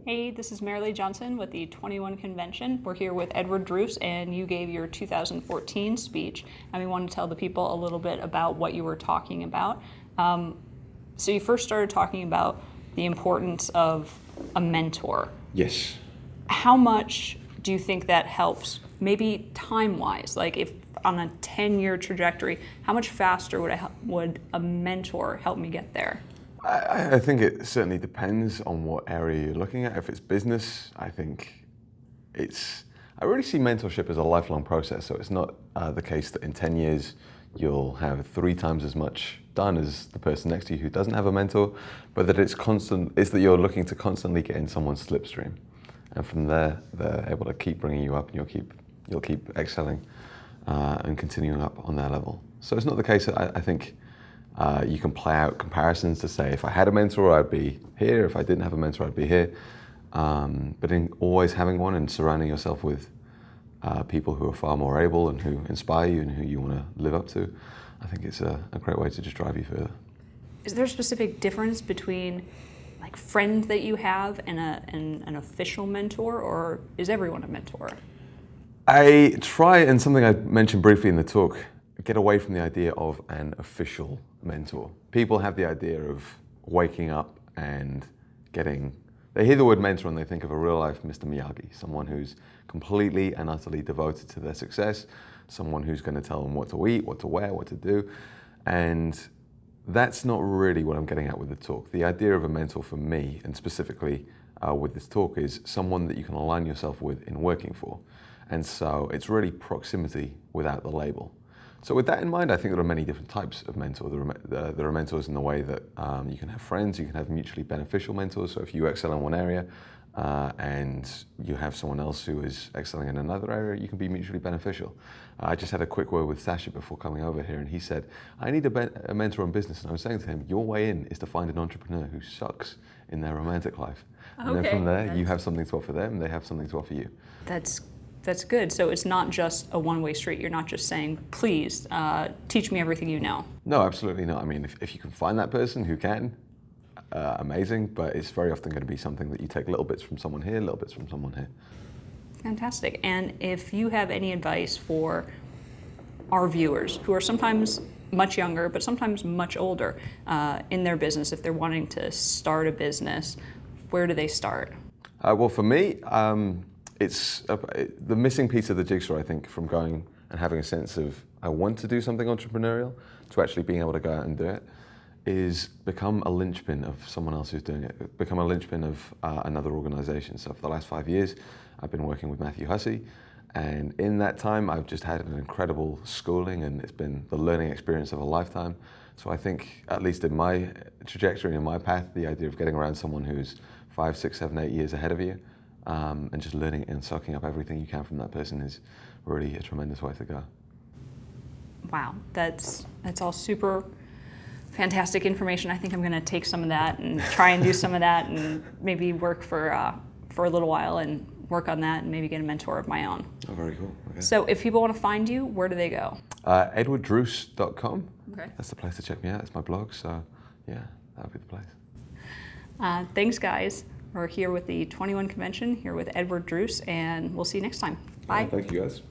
Hey, this is Marilee Johnson with the 21 Convention. We're here with Edward Druce, and you gave your 2014 speech, and we want to tell the people a little bit about what you were talking about. So you first started talking about the importance of a mentor. Yes. How much do you think that helps, maybe time-wise? Like if on a 10-year trajectory, how much faster would a mentor help me get there? I think it certainly depends on what area you're looking at. If it's business, I think I really see mentorship as a lifelong process. So it's not the case that in 10 years you'll have 3 times as much done as the person next to you who doesn't have a mentor, but that it's that you're looking to constantly get in someone's slipstream. And from there, they're able to keep bringing you up, and you'll keep excelling and continuing up on their level. So it's not the case that I think you can play out comparisons to say, if I had a mentor, I'd be here. If I didn't have a mentor, I'd be here. But in always having one and surrounding yourself with people who are far more able and who inspire you and who you want to live up to, I think it's a great way to just drive you further. Is there a specific difference between like friends that you have and an official mentor, or is everyone a mentor? I try, and something I mentioned briefly in the talk, get away from the idea of an official mentor. People have the idea of waking up and they hear the word mentor and they think of a real life Mr. Miyagi, someone who's completely and utterly devoted to their success, someone who's going to tell them what to eat, what to wear, what to do. And that's not really what I'm getting at with the talk. The idea of a mentor for me, and specifically with this talk, is someone that you can align yourself with in working for. And so it's really proximity without the label. So with that in mind, I think there are many different types of mentor. There are mentors in the way that you can have friends, you can have mutually beneficial mentors. So if you excel in one area and you have someone else who is excelling in another area, you can be mutually beneficial. I just had a quick word with Sasha before coming over here, and he said, I need a mentor in business. And I was saying to him, your way in is to find an entrepreneur who sucks in their romantic life. And then from there, you have something to offer them, and they have something to offer you. That's good. So it's not just a one-way street. You're not just saying, please, teach me everything you know. No, absolutely not. I mean, if you can find that person who can, amazing, but it's very often going to be something that you take little bits from someone here, little bits from someone here. Fantastic. And if you have any advice for our viewers who are sometimes much younger, but sometimes much older in their business, if they're wanting to start a business, where do they start? Well, for me, it's the missing piece of the jigsaw, I think, from going and having a sense of I want to do something entrepreneurial to actually being able to go out and do it, is become a linchpin of someone else who's doing it, become a linchpin of another organization. So for the last 5 years, I've been working with Matthew Hussey, and in that time, I've just had an incredible schooling, and it's been the learning experience of a lifetime. So I think, at least in my trajectory, in my path, the idea of getting around someone who's 5, 6, 7, 8 years ahead of you, and just learning and soaking up everything you can from that person is really a tremendous way to go. Wow, that's all super fantastic information. I think I'm going to take some of that and try and do some of that, and maybe work for a little while and work on that, and maybe get a mentor of my own. Oh, very cool. Okay. So if people want to find you, where do they go? edwarddruce.com. Okay. That's the place to check me out. It's my blog, so yeah, that would be the place. Thanks, guys. We're here with the 21 Convention, here with Edward Druce, and we'll see you next time. Bye. Thank you, guys.